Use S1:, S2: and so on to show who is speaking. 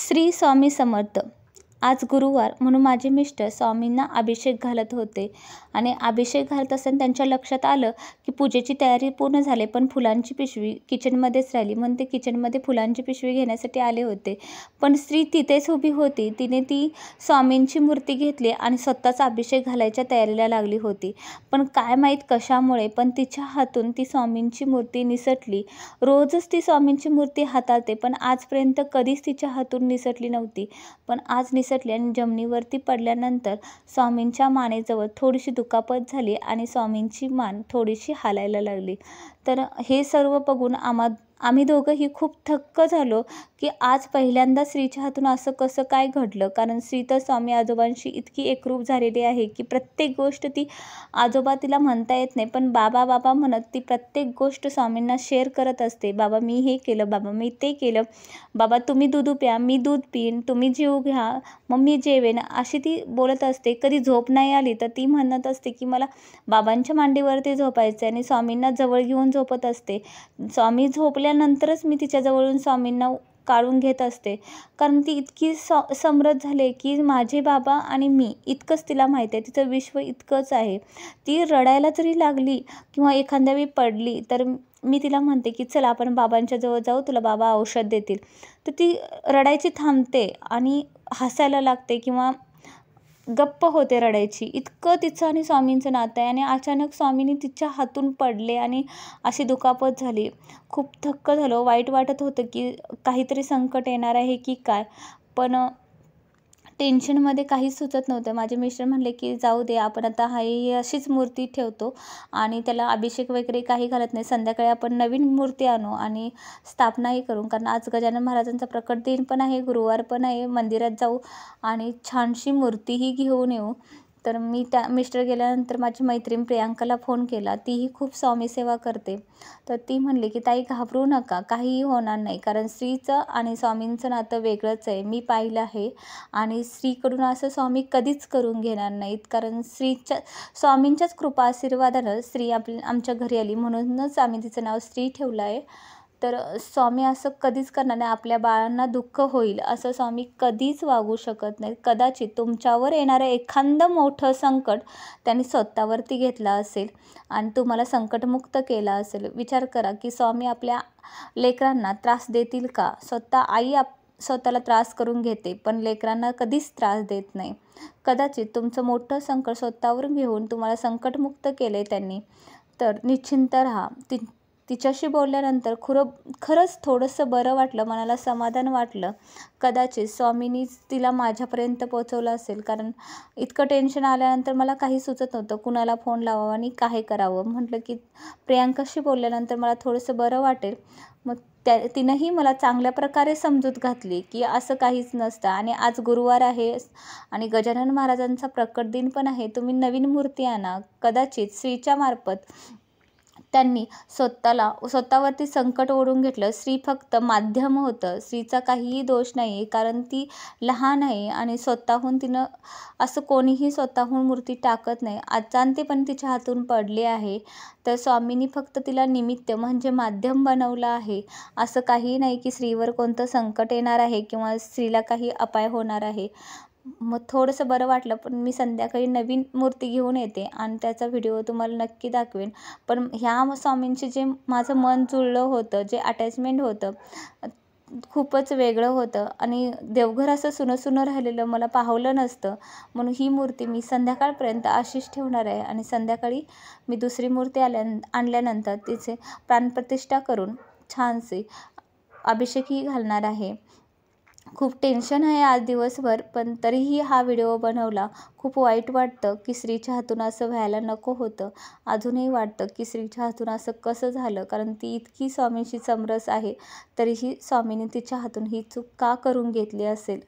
S1: श्री स्वामी समर्थ. आज गुरुवार म्हणून माझे मिस्टर स्वामींना अभिषेक घालत होते आणि अभिषेक घालत असताना त्यांच्या लक्षात आलं की पूजेची तयारी पूर्ण झाली, पण फुलांची पिशवी किचनमध्येच राहिली. म्हणून ते किचनमध्ये फुलांची पिशवी घेण्यासाठी आले होते, पण स्त्री तिथेच उभी होती. तिने ती स्वामींची मूर्ती घेतली आणि स्वतःचा अभिषेक घालायच्या तयारीला लागली होती. पण काय माहीत कशामुळे पण तिच्या हातून ती स्वामींची मूर्ती निसटली. रोजच ती स्वामींची मूर्ती हाताळते, पण आजपर्यंत कधीच तिच्या हातून निसटली नव्हती. पण आज निसटली आणि जमिनीवरती पडल्यानंतर स्वामींच्या मानेजवळ थोडीशी दुखापत झाली आणि स्वामींची मान थोडीशी हालायला लागली. तर हे सर्व बघून आम्ही दोघंही खूप थक्क झालो की आज पहिल्यांदा स्त्रीच्या हातून असं कसं काय घडलं. कारण स्त्री तर स्वामी आजोबांशी इतकी एकरूप झालेली आहे की प्रत्येक गोष्ट ती आजोबा तिला म्हणता येत नाही, पण बाबा बाबा म्हणत ती प्रत्येक गोष्ट स्वामींना शेअर करत असते. बाबा मी हे केलं, बाबा मी ते केलं, बाबा तुम्ही दूध प्या, मी दूध पिईन, तुम्ही जेवू घ्या, मग मी जेवेन, अशी ती बोलत असते. कधी झोप नाही आली तर ती म्हणत असते की मला बाबांच्या मांडीवरती झोपायचं आणि स्वामींना जवळ घेऊन झोपत असते. स्वामी झोपल्यानंतरच मी तिच्याजवळून स्वामींना काढून घेत असते, कारण ती इतकी समृद्ध झाले की माझे बाबा आणि मी इतकंच तिला माहीत आहे. तिचं विश्व इतकंच आहे. ती रडायला जरी लागली किंवा एखाद्या वेळी पडली तर मी तिला म्हणते की चला आपण बाबांच्या जवळ जाऊ, तुला बाबा औषध देतील. तर ती रडायची थांबते आणि हसायला लागते किंवा गप्प होते रडायची. इतकं तिचं आणि स्वामींचं नातं आहे. आणि अचानक स्वामींनी तिच्या हातून पडले आणि अशी दुखापत झाली. खूप थक्क झालो, वाईट वाटत होतं की काहीतरी संकट येणार आहे की काय, पण टेन्शनमध्ये काहीच सुचत नव्हतं. माझे मिस्टर म्हणले की जाऊ दे, आपण आता ही अशीच मूर्ती ठेवतो आणि त्याला अभिषेक वगैरे काही घालत नाही. संध्याकाळी आपण नवीन मूर्ती आणू आणि स्थापनाही करू, कारण आज गजानन महाराजांचा प्रकट दिन पण आहे, गुरुवार पण आहे. मंदिरात जाऊ आणि छानशी मूर्तीही घेऊन येऊ. तर मी मिस्टर गेल्यानंतर माझी मैत्रीण प्रियांकाला फोन केला. तीही खूप स्वामी सेवा करते. तर ती म्हणली की ताई घाबरू नका, काहीही होणार नाही, कारण स्त्रीचं आणि स्वामींचं नातं वेगळंच आहे. मी पाहिलं आहे आणि स्त्रीकडून असं स्वामी कधीच करून घेणार नाहीत, कारण स्वामींच्याच कृपा आशीर्वादानं स्त्री आमच्या घरी आली, म्हणूनच आम्ही तिचं नाव स्त्री ठेवलं आहे. तर स्वामी असं कधीच करणार नाही. आपल्या बाळांना दुःख होईल असं स्वामी कधीच वागू शकत नाही. कदाचित तुमच्यावर येणारं एखादं मोठं संकट त्यांनी स्वतःवरती घेतलं असेल आणि तुम्हाला संकटमुक्त केलं असेल. विचार करा की स्वामी आपल्या लेकरांना त्रास देतील का? आई स्वतःला त्रास करून घेते, पण लेकरांना कधीच त्रास देत नाही. कदाचित तुमचं मोठं संकट स्वतःवर घेऊन तुम्हाला संकटमुक्त केलं आहे त्यांनी. तर निश्चिंत राहा. तिच्याशी बोलल्यानंतर खरंच थोडंसं बरं वाटलं, मनाला समाधान वाटलं. कदाचित स्वामींनीच तिला माझ्यापर्यंत पोचवलं असेल, कारण इतकं टेन्शन आल्यानंतर मला काही सुचत नव्हतं कुणाला फोन लावावा आणि काय करावं. म्हटलं की प्रियांकाशी बोलल्यानंतर मला थोडंसं बरं वाटेल. मग तिनंही मला चांगल्या प्रकारे समजूत घातली की असं काहीच नसतं आणि आज गुरुवार आहे आणि गजानन महाराजांचा प्रकट दिन पण आहे. तुम्ही नवीन मूर्ती आणा. कदाचित स्त्रीच्या मार्फत त्यांनी स्वतःवरती संकट ओढून घेतलं. स्त्री फक्त माध्यम होतं. स्त्रीचा काहीही दोष नाही आहे, कारण ती लहान आहे आणि स्वतःहून तिनं असं कोणीही स्वतःहून मूर्ती टाकत नाही. अजाणतेपणी तिच्या हातून पडली आहे. तर स्वामींनी फक्त तिला निमित्त म्हणजे माध्यम बनवलं आहे. असं काही नाही की स्त्रीवर कोणतं संकट येणार आहे किंवा स्त्रीला काही अपाय होणार आहे. मग थोडंसं बरं वाटलं, पण मी संध्याकाळी नवीन मूर्ती घेऊन येते आणि त्याचा व्हिडिओ तुम्हाला नक्की दाखवेन. पण ह्या स्वामींची जे माझं मन जुळलं होतं, जे अटॅचमेंट होतं, खूपच वेगळं होतं आणि देवघर असं सुनं राहिलेलं मला पाहवलं नसतं. म्हणून ही मूर्ती मी संध्याकाळपर्यंत अशीच ठेवणार आहे आणि संध्याकाळी मी दुसरी मूर्ती आणल्यानंतर तिचे प्राणप्रतिष्ठा करून छानसे अभिषेकही घालणार आहे. खूप टेन्शन आहे आज दिवसभर, पण तरीही हा व्हिडिओ बनवला. खूप वाईट वाटतं की स्त्रीच्या हातून असं व्हायला नको होतं. अजूनही वाटतं की स्त्रीच्या हातून असं कसं झालं, कारण ती इतकी स्वामींशी समरस आहे, तरीही स्वामींनी तिच्या हातून ही चूक का करून घेतली असेल.